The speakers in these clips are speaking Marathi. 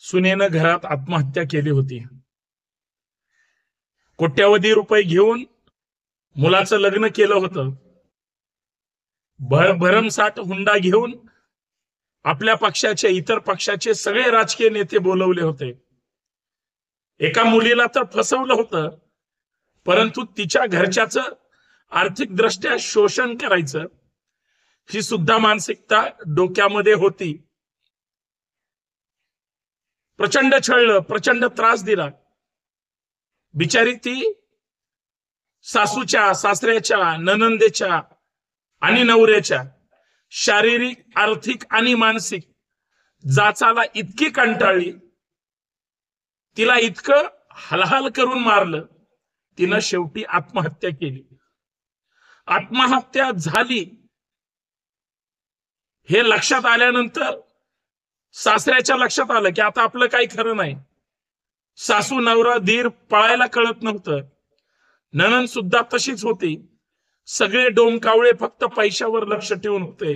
सुनेनं घरात आत्महत्या केली होती. कोट्यावधी रुपये घेऊन मुलाचं लग्न केलं होतं. भरमसाठ हुंडा घेऊन आपल्या पक्षाचे इतर पक्षाचे सगळे राजकीय नेते बोलवले होते. एका मुलीला तर फसवलं होतं, परंतु तिच्या घरच्याचं आर्थिक दृष्ट्या शोषण करायचं ही सुद्धा मानसिकता डोक्यामध्ये होती. प्रचंड छळलं, प्रचंड त्रास दिला. बिचारी ती सासूच्या, सासऱ्याच्या, ननंदेच्या आणि नवऱ्याच्या शारीरिक, आर्थिक आणि मानसिक जाचाला इतकी कंटाळली, तिला इतकं हलहल करून मारलं, तिनं शेवटी आत्महत्या केली. आत्महत्या झाली हे लक्षात आल्यानंतर सासऱ्याच्या लक्षात आलं की आता आपलं काही खरं नाही. सासू, नवरा, धीर पळायला कळत नव्हतं. नणंद सुद्धा तशीच होती. सगळे डोमकावळे फक्त पैशावर लक्ष ठेवून होते.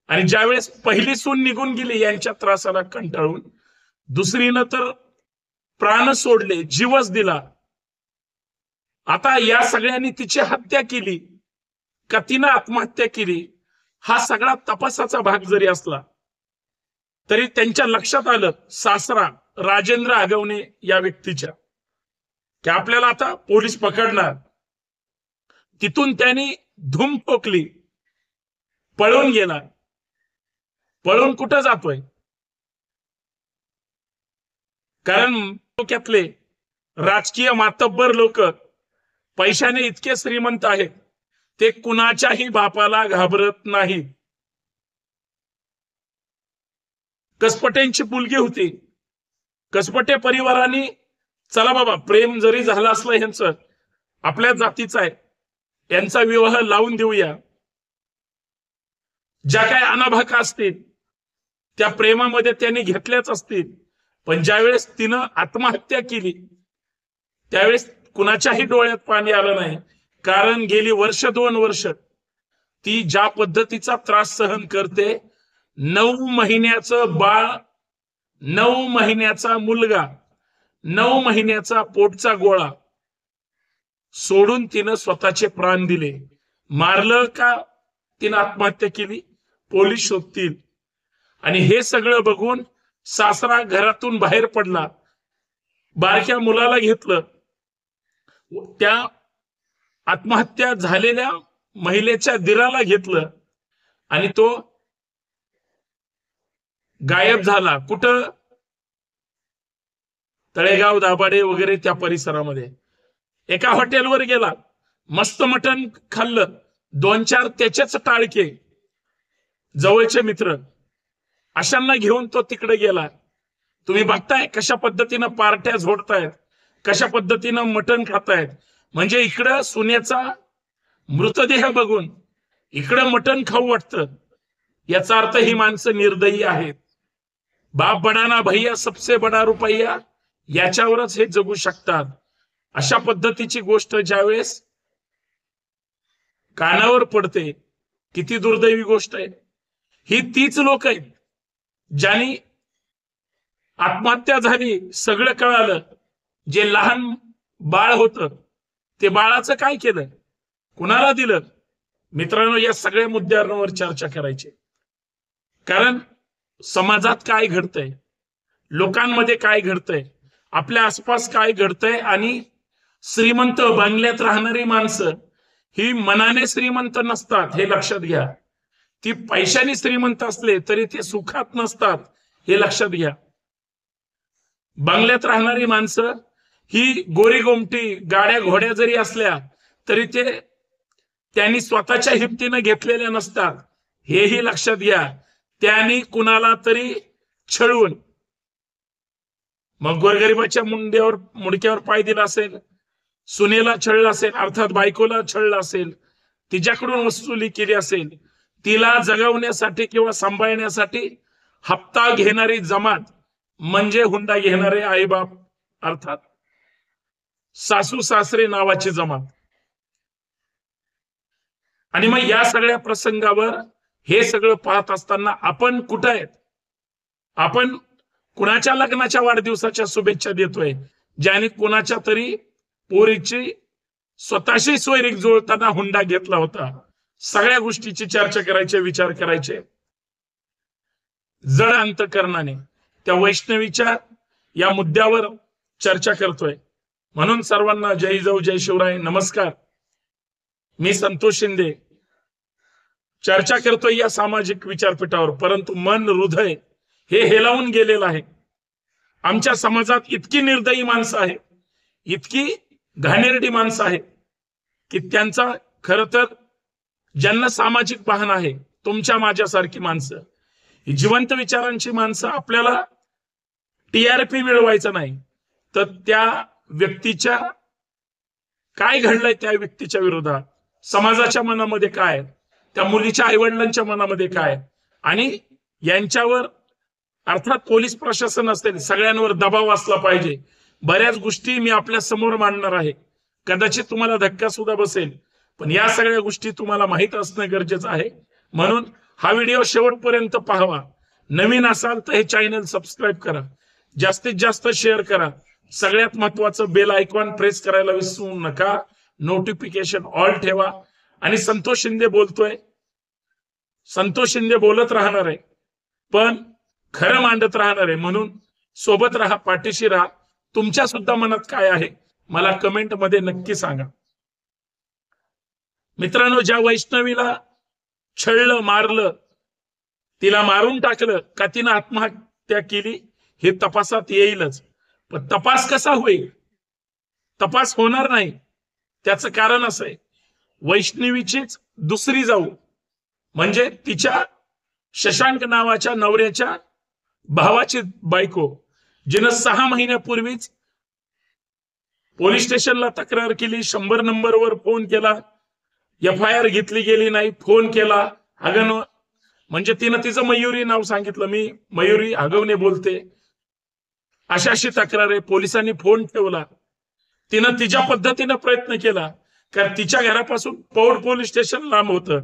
आणि ज्यावेळेस पहिली सून निघून गेली यांच्या त्रासाला कंटाळून, दुसरीनं तर प्राण सोडले, जीवच दिला. आता या सगळ्यांनी तिची हत्या केली का तिनं आत्महत्या केली हा सगळा तपासाचा भाग जरी असला तरी त्यांच्या लक्षात आलं, सासरा राजेंद्र आगवणे या व्यक्तीच्या, की आपल्याला आता पोलीस पकडणार. तिथून त्यांनी धूम ठोकली, पळून गेला. पळून कुठं जातोय? कारण डोक्यातले राजकीय मातब्बर लोक पैशाने इतके श्रीमंत आहेत, ते कुणाच्याही बापाला घाबरत नाहीत. कसपटेंची मुलगी होती. कसपटे परिवाराने चला बाबा, प्रेम जरी झालं असलं यांचं, आपल्या जातीचं आहे, यांचा विवाह लावून देऊया. ज्या काय अनाभाका असतील त्या प्रेमामध्ये त्यांनी घेतल्याच असतील. पण ज्यावेळेस तिनं आत्महत्या केली त्यावेळेस कुणाच्याही डोळ्यात पाणी आलं नाही. कारण गेली वर्ष 2 वर्ष ती ज्या पद्धतीचा त्रास सहन करते, 9 महिन्याचं बाळ, 9 महिन्याचा मुलगा, 9 महिन्याचा पोटचा गोळा सोडून तिनं स्वतःचे प्राण दिले. मारलं का तिनं आत्महत्या केली? पोलीस शोधतील. आणि हे सगळं बघून सासरा घरातून बाहेर पडला, बारक्या मुलाला घेतलं, त्या आत्महत्या झालेल्या महिलेच्या दिराला घेतलं आणि तो गायब झाला. कुठं? तळेगाव, दाभाडे वगैरे त्या परिसरामध्ये एका हॉटेलवर गेला, मस्त मटण खाल्लं, 2-4 त्याचेच टाळके, जवळचे मित्र, अशांना घेऊन तो तिकडे गेला. तुम्ही बघताय कशा पद्धतीनं पार्ट्या झोडतायत, कशा पद्धतीनं मटण खातायत. म्हणजे इकडं सुनेचा मृतदेह बघून इकडं मटण खाऊ वाटतं. याचा अर्थ ही माणसं निर्दयी आहेत. बाप बडाना भैया सबसे बडा रुपया, याच्यावरच हे जगू शकतात. अशा पद्धतीची गोष्ट ज्यावेळेस कानावर पडते, किती दुर्दैवी गोष्ट आहे. ही तीच लोक आहेत ज्यांनी आत्महत्या झाली, सगळं कळालं, जे लहान बाळ होतं ते बाळाचं काय केलं, कुणाला दिलं? मित्रांनो, या सगळ्या मुद्द्यांवर चर्चा करायची. कारण समाजात काय घडतंय, लोकांमध्ये काय घडतंय, आपल्या आसपास काय घडतंय. आणि श्रीमंत बंगल्यात राहणारी माणसं ही मनाने श्रीमंत नसतात, हे लक्षात घ्या. ती पैशाने श्रीमंत असले तरी ते सुखात नसतात, हे लक्षात घ्या. बंगल्यात राहणारी माणसं ही गोरी गोमटी, गाड्या घोड्या जरी असल्या तरी ते त्यांनी स्वतःच्या हिमतीनं घेतलेल्या नसतात, हेही लक्षात घ्या. त्यांनी कुणाला तरी छळून, मग गोरगरिबाच्या मुंडक्यावर पाय दिला असेल, सुनेला छळलं असेल, अर्थात बायकोला छळलं असेल, तिच्याकडून वसुली केली असेल, तिला जगवण्यासाठी किंवा सांभाळण्यासाठी हप्ता घेणारी जमात म्हणजे हुंडा घेणारे आईबाप, अर्थात सासू सासरे नावाची जमात. आणि मग या सगळ्या प्रसंगावर हे सगळं पाहत असताना आपण कुठं आहेत? आपण कुणाच्या लग्नाच्या वाढदिवसाच्या शुभेच्छा देतोय, ज्याने कुणाच्या तरी पोरीची स्वतःशी सोयरीक जुळताना हुंडा घेतला होता. सगळ्या गोष्टीची चर्चा करायचे, विचार करायचे जड अंतकरणाने. त्या वैष्णवीच्या या मुद्द्यावर चर्चा करतोय. म्हणून सर्वांना जय जाऊ, जय शिवराय, नमस्कार. मी संतोष शिंदे चर्चा करतोय या सामाजिक विचारपीठावर. परंतु मन, हृदय हे हेलावून गेलेलं आहे. आमच्या समाजात इतकी निर्दयी माणसं आहेत, इतकी घाणेरडी माणसं आहेत की त्यांचा खरं तर ज्यांना सामाजिक भान आहे, तुमच्या माझ्यासारखी माणसं, जिवंत विचारांची माणसं, आपल्याला TRP मिळवायचं नाही तर त्या व्यक्तीच्या काय घडलंय, त्या व्यक्तीच्या विरोधात समाजाच्या मनामध्ये काय, त्या मुलीच्या आईवडिलांच्या मनामध्ये काय, आणि यांच्यावर अर्थात पोलीस प्रशासन असेल, सगळ्यांवर दबाव असला पाहिजे. बऱ्याच गोष्टी मी आपल्या समोर मांडणार आहे, कदाचित तुम्हाला धक्का सुद्धा बसेल, पण या सगळ्या गोष्टी तुम्हाला माहित असणं गरजेचं आहे. म्हणून हा व्हिडिओ शेवटपर्यंत पाहावा. नवीन असाल तर हे चॅनल सबस्क्राईब करा, जास्तीत जास्त शेअर करा. सगळ्यात महत्वाचं बेल आयकॉन प्रेस करायला विसरू नका. नोटिफिकेशन ऑल ठेवा. आणि संतोष शिंदे बोलतोय, संतोष शिंदे बोलत राहणार आहे, पण खरं मांडत राहणार आहे. म्हणून सोबत राहा, पाठीशी राहा. तुमच्या सुद्धा मनात काय आहे मला कमेंट मध्ये नक्की सांगा. मित्रांनो, ज्या वैष्णवीला छळलं, मारलं, तिला मारून टाकलं का तिनं आत्महत्या केली हे तपासात येईलच. पण तपास कसा होईल? तपास होणार नाही. त्याचं कारण असं आहे, वैष्णवीचीच दुसरी जाऊ म्हणजे तिच्या शशांक नावाच्या नवऱ्याच्या भावाची बायको, जिनं 6 महिन्यापूर्वीच पोलीस स्टेशनला तक्रार केली, 100 नंबरवर फोन केला, FIR घेतली गेली नाही, फोन केला, म्हणजे तिनं तिचं मयुरी नाव सांगितलं, मी मयुरी आगवणे बोलते, अशी तक्रार आहे. पोलिसांनी फोन ठेवला, तिनं तिच्या पद्धतीनं प्रयत्न केला, कारण तिच्या घरापासून पौड पोलीस स्टेशन लांब होतं.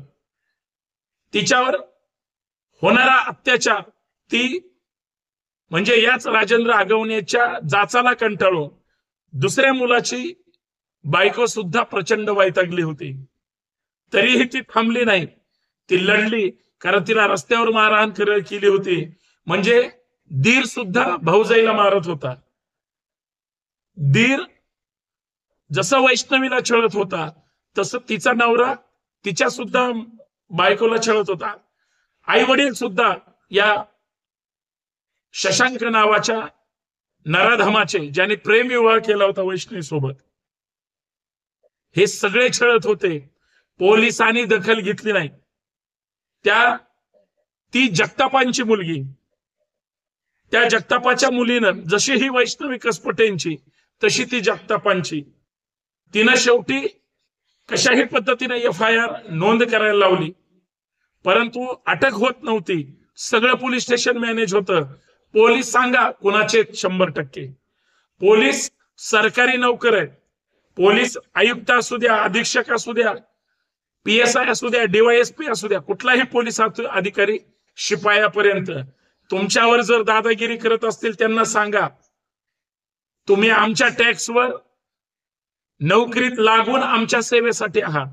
तिच्यावर होणारा अत्याचार ती म्हणजे याच राजेंद्र आगवणेच्या जाचाला कंटाळून दुसऱ्या मुलाची बायको सुद्धा प्रचंड वैतागली होती. तरीही ती थांबली नाही, ती लढली, कारण तिला रस्त्यावर मारहाण केली होती. म्हणजे दीर सुद्धा भाऊजाईला मारत होता. दीर जसं वैष्णवीला छळत होता तसं तिचा नवरा तिच्या सुद्धा बायकोला छळत होता. आई वडील सुद्धा या शशांक नावाच्या नराधमाचे, ज्याने प्रेमविवाह केला होता वैष्णवी सोबत, हे सगळे छळत होते. पोलिसांनी दखल घेतली नाही. ती जगतापांची मुलगी, त्या जगतापाच्या मुलीनं जशी ही वैष्णवी कसपटेंची तशी ती जगतापांची, तिनं शेवटी कशाही पद्धतीने FIR नोंद करायला लावली, परंतु अटक होत नव्हती. सगळं पोलीस स्टेशन मॅनेज होतं. पोलीस सांगा कुणाचे 100%. पोलीस सरकारी नोकर आहेत. पोलीस आयुक्त असू द्या, अधीक्षक असू द्या, PSI असू द्या, DYSP असू द्या, कुठलाही पोलीस अधिकारी शिपायापर्यंत तुमच्यावर जर दादागिरी करत असतील त्यांना सांगा, तुम्ही आमच्या टॅक्सवर नोकरीत लागून आमच्या सेवेसाठी आहात,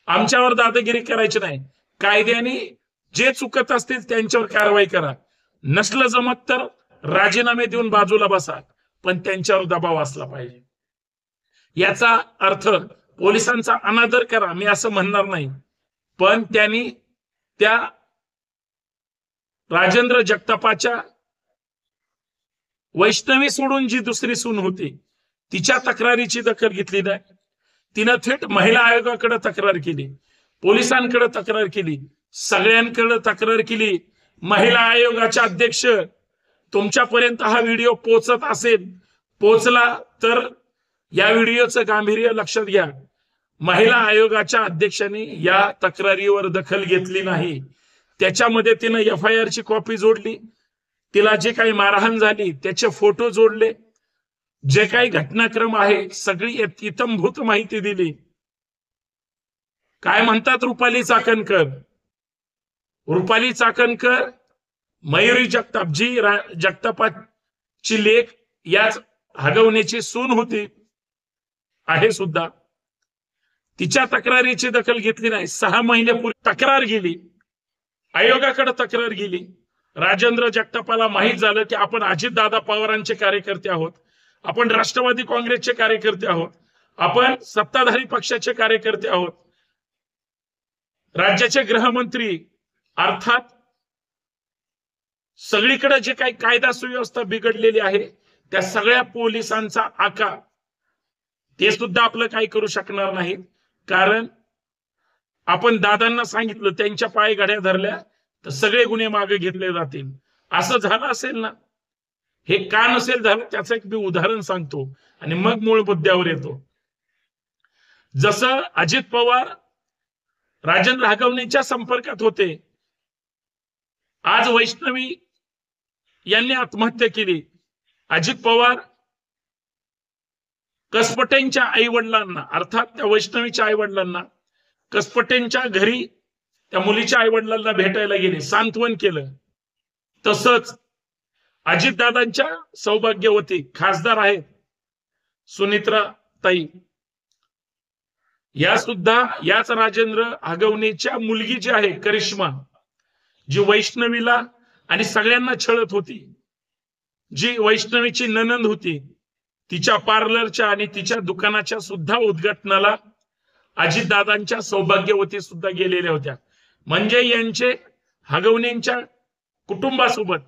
आमच्यावर दादागिरी करायची नाही. कायद्याने जे चुकत असतील त्यांच्यावर कारवाई करा. नसलं जमत तर राजीनामे देऊन बाजूला बसा, पण त्यांच्यावर दबाव असला पाहिजे. याचा अर्थ पोलिसांचा अनादर करा मी असं म्हणणार नाही, पण त्यांनी त्या राजेंद्र जगतापाच्या वैष्णवी सोडून जी दुसरी सून होती तिच्या तक्रारीची दखल घेतली नाही. तिनं थेट महिला आयोगाकडे तक्रार केली, पोलिसांकडे तक्रार केली, सगळ्यांकडे तक्रार केली. महिला आयोगाच्या अध्यक्ष, तुमच्यापर्यंत हा व्हिडिओ पोहोचत असेल, पोहोचला तर या व्हिडिओचं गांभीर्य लक्षात घ्या. महिला आयोगाच्या अध्यक्षांनी या तक्रारीवर दखल घेतली नाही. त्याच्यामध्ये तिनं FIR ची कॉपी जोडली, तिला जे काही मारहाण झाली त्याचे फोटो जोडले, जे काही घटनाक्रम आहे सगळी इत्थंभूत माहिती दिली. काय म्हणतात रुपाली चाकणकर? रुपाली चाकणकर मयुरी जगताप जी जगतापाची लेख याच हगवण्याची सून होती आहे सुद्धा, तिच्या तक्रारीची दखल घेतली नाही. 6 महिन्यापूर्वी तक्रार गेली, आयोगाकडे तक्रार गेली. राजेंद्र जगतापाला माहीत झालं की आपण अजितदादा पवारांचे कार्यकर्ते आहोत, आपण राष्ट्रवादी काँग्रेसचे कार्यकर्ते आहोत, आपण सत्ताधारी पक्षाचे कार्यकर्ते आहोत. राज्याचे गृहमंत्री अर्थात सगळीकडे जे काही कायदा सुव्यवस्था बिघडलेली आहे त्या सगळ्या पोलिसांचा आका ते सुद्धा आपलं काही करू शकणार नाही. कारण आपण दादांना सांगितलं त्यांच्या पायघड्या धरल्या तर सगळे गुन्हे मागे घेतले जातील. असं झालं असेल ना? हे का नसेल झालं त्याचं एक मी उदाहरण सांगतो आणि मग मूळ मुद्द्यावर येतो. जसं अजित पवार राजेंद्र हगवणेच्या संपर्कात होते, आज वैष्णवी यांनी आत्महत्या केली. अजित पवार कसपटेंच्या आई वडिलांना अर्थात त्या वैष्णवीच्या आई वडिलांना कसपटेंच्या घरी त्या मुलीच्या आई वडिलांना भेटायला गेले, सांत्वन केलं. तसंच अजितदादांच्या सौभाग्यवती खासदार आहेत सुनित्रा ताई, या सुद्धा याच राजेंद्र हगवणेच्या मुलगी जी आहे करिश्मा, जी वैष्णवीला आणि सगळ्यांना छळत होती, जी वैष्णवीची ननंद होती, तिच्या पार्लरच्या आणि तिच्या दुकानाच्या सुद्धा उद्घाटनाला अजितदादांच्या सौभाग्यवती सुद्धा गेलेल्या होत्या. म्हणजे यांचे हगवणेंच्या कुटुंबासोबत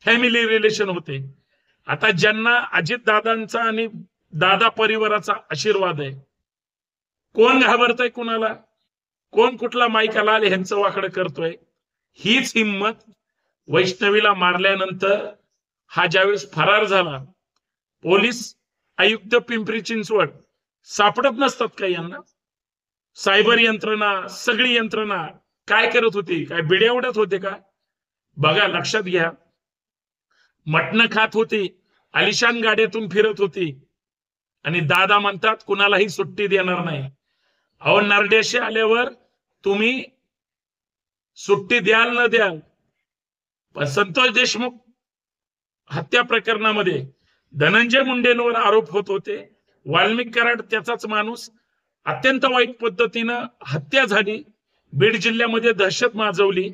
फॅमिली रिलेशन होते. आता ज्यांना अजितदादांचा आणि दादा परिवाराचा आशीर्वाद आहे, कोण घाबरतय कुणाला, कोण कुठला माईकाला ह्यांचं वाकडं करतोय? हीच हिंमत वैष्णवीला मारल्यानंतर हा ज्यावेळेस फरार झाला, पोलीस आयुक्त पिंपरी चिंचवड सापडत नसतात का यांना? सायबर यंत्रणा, सगळी यंत्रणा काय करत होती? काय बिड्या उडत होते का? बघा, लक्षात घ्या. मटण खात होती, आलिशान गाड्यातून फिरत होती आणि दादा म्हणतात कुणालाही सुट्टी देणार नाही. अहो, नरडेशी आल्यावर तुम्ही सुट्टी द्याल न द्याल, पण संतोष देशमुख हत्या प्रकरणामध्ये धनंजय मुंडेंवर आरोप होत होते. वाल्मिक कराड त्याचाच माणूस, अत्यंत वाईट पद्धतीनं हत्या झाली, बीड जिल्ह्यामध्ये दहशत माजवली.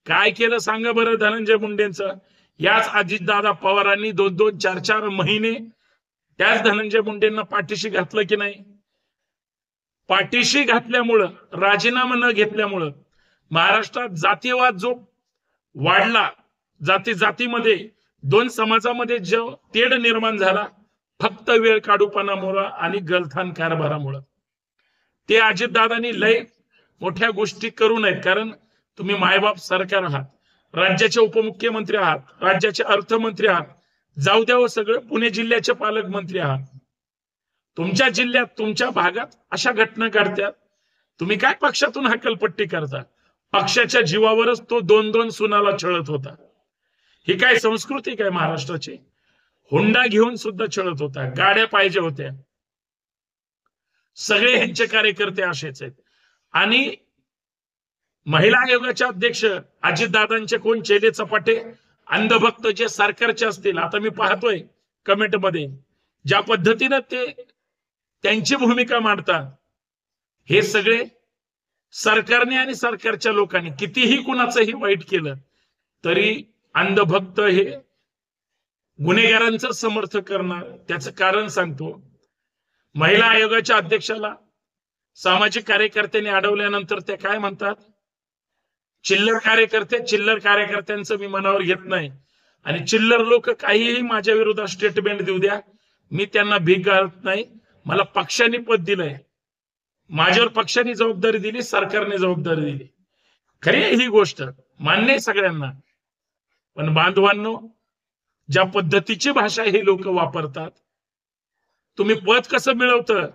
काय केलं सांगा बरं धनंजय मुंडेंचं? याच अजितदादा पवारांनी 2-2, 4-4 महिने त्याच धनंजय मुंडेंना पाठीशी घातलं की नाही? पाठीशी घातल्यामुळं, राजीनामा न घेतल्यामुळं महाराष्ट्रात जातीयवाद जो वाढला, जातीमध्ये 2 समाजामध्ये जो तेढ निर्माण झाला, फक्त वेळ काढूपणामुळे आणि गलथान कारभारामुळे. ते अजितदादांनी लय मोठ्या गोष्टी करू नयेत, कारण तुम्ही मायबाप सरकार आहात, राज्याचे उपमुख्यमंत्री आहात, राज्याचे अर्थमंत्री आहात, जाऊ द्या हो सगळं, पुणे जिल्ह्याचे पालकमंत्री आहात. तुमच्या जिल्ह्यात, तुमच्या भागात अशा घटना घडतात, तुम्ही काय पक्षातून हकलपट्टी करता? पक्षाच्या जीवावरच तो 2-2 सुनाला छळत होता. ही काय संस्कृती काय महाराष्ट्राची? हुंडा घेऊन सुद्धा छळत होता, गाड्या पाहिजे होत्या. सगळे ह्यांचे कार्यकर्ते असेच आहेत. आणि महिला आयोगाचे अध्यक्ष अजितदादांचे कोण चेले चपाटे अंधभक्त जे सरकारचे असतील, आता मी पाहतोय कमेंटमध्ये ज्या पद्धतीनं ते त्यांची भूमिका मांडतात, हे सगळे सरकारने आणि सरकारच्या लोकांनी कितीही कुणाचंही वाईट केलं तरी अंधभक्त हे गुन्हेगारांचं समर्थन करणार. त्याचं कारण सांगतो. महिला आयोगाच्या अध्यक्षाला सामाजिक कार्यकर्त्यांनी अडवल्यानंतर ते काय म्हणतात? चिल्लर कार्यकर्ते, चिल्लर कार्यकर्त्यांचं मी मनावर घेत नाही आणि चिल्लर लोक काहीही माझ्या विरोधात स्टेटमेंट देऊ द्या, मी त्यांना भीक घालत नाही. मला पक्षाने पद दिलंय, माझ्यावर पक्षाने जबाबदारी दिली, सरकारने जबाबदारी दिली. खरी आहे ही गोष्ट, मान्य आहे सगळ्यांना. पण बांधवांनो, ज्या पद्धतीची भाषा हे लोक वापरतात, तुम्ही पद कसं मिळवतं,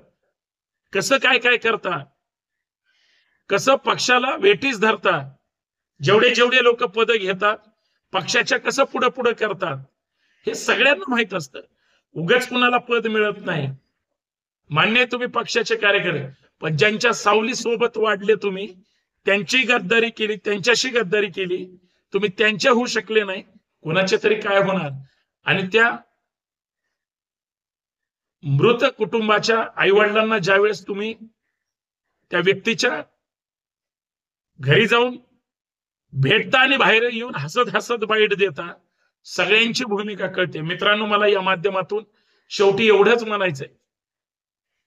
कसं काय काय करता, कसं पक्षाला वेठीस धरता, जेवढे लोक पद घेतात पक्षाच्या कसं पुढे पुढे करतात, हे सगळ्यांना माहित असतं. उगाच कुणाला पद मिळत नाही. मान्य आहे तुम्ही पक्षाचे कार्यकर्ते, पण ज्यांच्या सावली सोबत वाढले तुम्ही, त्यांची गद्दारी केली, त्यांच्याशी गद्दारी केली, तुम्ही त्यांच्या होऊ शकले नाही, कोणाचे तरी काय होणार? आणि त्या मृत कुटुंबाच्या आईवडिलांना ज्यावेळेस तुम्ही त्या व्यक्तीच्या घरी जाऊन भेटता आणि बाहेर येऊन हसत हसत बाईट देता, सगळ्यांची भूमिका कळते. मित्रांनो, मला या माध्यमातून शेवटी एवढंच म्हणायचंय,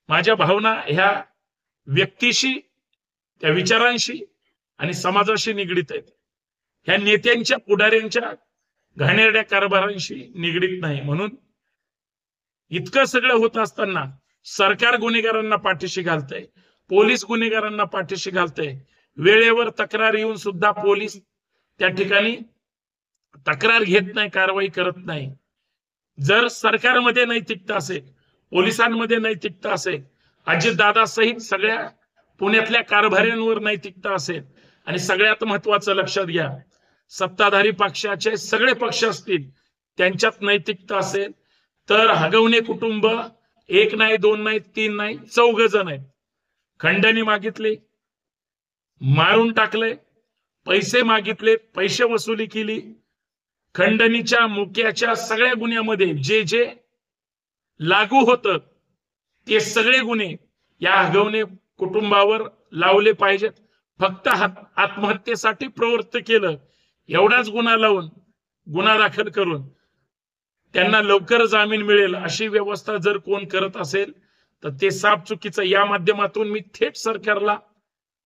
माझ्या भावना ह्या व्यक्तीशी, त्या विचारांशी आणि समाजाशी निगडीत आहेत. ह्या नेत्यांच्या, पुढाऱ्यांच्या घाणेरड्या कारभारांशी निगडीत नाही. म्हणून इतकं सगळं होत असताना सरकार गुन्हेगारांना पाठीशी घालतंय, पोलीस गुन्हेगारांना पाठीशी घालतंय, वेळेवर तक्रार येऊन सुद्धा पोलीस त्या ठिकाणी तक्रार घेत नाही, कारवाई करत नाही. जर सरकारमध्ये नैतिकता असेल, पोलिसांमध्ये नैतिकता असेल, अजितदादा सहित सगळ्या पुण्यातल्या कारभाऱ्यांवर नैतिकता असेल, आणि सगळ्यात महत्वाचं लक्षात घ्या, सत्ताधारी पक्षाचे सगळे पक्ष असतील त्यांच्यात नैतिकता असेल, तर हगवणे कुटुंब एक नाही, दोन नाही, तीन नाही, 4 जण आहेत. खंडणी मागितली, मारून टाकले, पैसे मागितले, पैसे वसुली केली, खंडणीच्या, मुक्याच्या सगळ्या गुन्ह्यामध्ये जे जे लागू होतं ते सगळे गुन्हे या हगवणे कुटुंबावर लावले पाहिजेत. फक्त आत्महत्येसाठी प्रवृत्त केलं एवढाच गुन्हा लावून, गुन्हा दाखल करून त्यांना लवकर जामीन मिळेल अशी व्यवस्था जर कोण करत असेल तर ते साफ चुकीचं. या माध्यमातून मी थेट सरकारला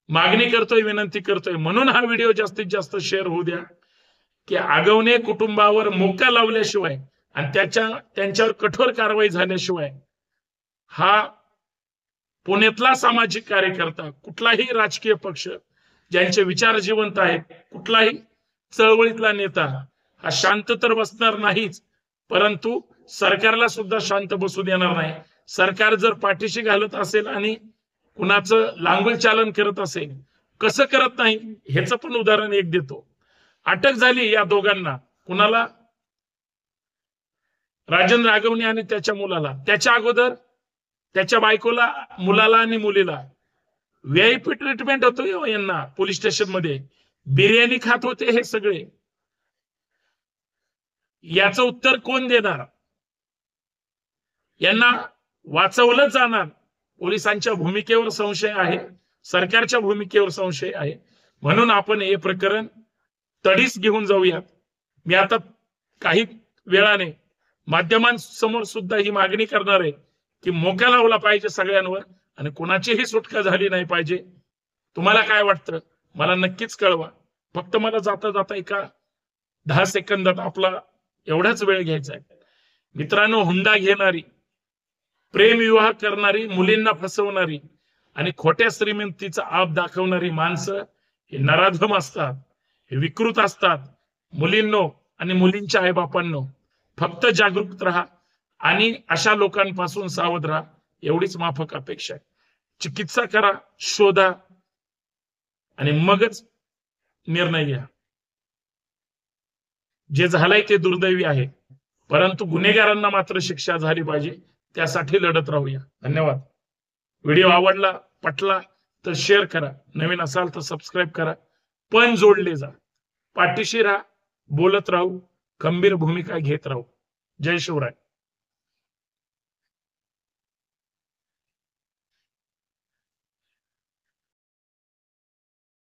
मागणी करतोय, विनंती करतोय, म्हणून हा व्हिडिओ जास्तीत जास्त शेअर होऊ द्या, की आगवणे कुटुंबावर मोका लावल्याशिवाय आणि त्यांच्यावर कठोर कारवाई झाल्याशिवाय हा पुण्यातला सामाजिक कार्यकर्ता, कुठलाही राजकीय पक्ष ज्यांचे विचार जिवंत आहेत, कुठलाही चळवळीतला नेता हा शांत तर बसणार नाहीच, परंतु सरकारला सुद्धा शांत बसू देणार नाही. सरकार जर पाठीशी घालत असेल आणि कुणाचं लांगुल चालन करत असेल, कसं करत नाही ह्याचं पण उदाहरण एक देतो. अटक झाली या दोघांना, कुणाला? राजन राघवणे आणि त्याच्या मुलाला. त्याच्या अगोदर त्याच्या बायकोला, मुलाला आणि मुलीला व्हीआयपी ट्रीटमेंट होतो यांना पोलीस स्टेशन मध्ये, बिर्याणी खात होते हे सगळे. याचं उत्तर कोण देणार? यांना वाचवलं जाणार. पोलिसांच्या भूमिकेवर संशय आहे, सरकारच्या भूमिकेवर संशय आहे, म्हणून आपण हे प्रकरण तडीस घेऊन जाऊयात. मी आता काही वेळाने माध्यमांसमोर सुद्धा ही मागणी करणार आहे की मोका लावला पाहिजे सगळ्यांवर आणि कोणाचीही सुटका झाली नाही पाहिजे. तुम्हाला काय वाटतं मला नक्कीच कळवा. फक्त मला जाता जाता एका 10 सेकंदात आपला एवढाच वेळ घ्यायचा आहे. मित्रांनो, हुंडा घेणारी, प्रेमविवाह करणारी, मुलींना फसवणारी आणि खोट्या श्रीमंतीचा आप दाखवणारी माणसं हे नराधम असतात, हे विकृत असतात. मुलींनो आणि मुलींच्या आईबापांनो, फक्त जागरूक राहा आणि अशा लोकांपासून सावध राहा, एवढीच माफक अपेक्षा आहे. चिकित्सा करा, शोधा आणि मगच निर्णय घ्या. जे झालंय ते दुर्दैवी आहे, परंतु गुन्हेगारांना मात्र शिक्षा झाली पाहिजे, त्यासाठी लढत राहूया. धन्यवाद. व्हिडिओ आवडला, पटला तर शेअर करा, नवीन असाल तर सबस्क्राईब करा, पण जोडले जा. पाठीशी राहा, बोलत राहू, खंबीर भूमिका घेत राहू. जय शिवराय.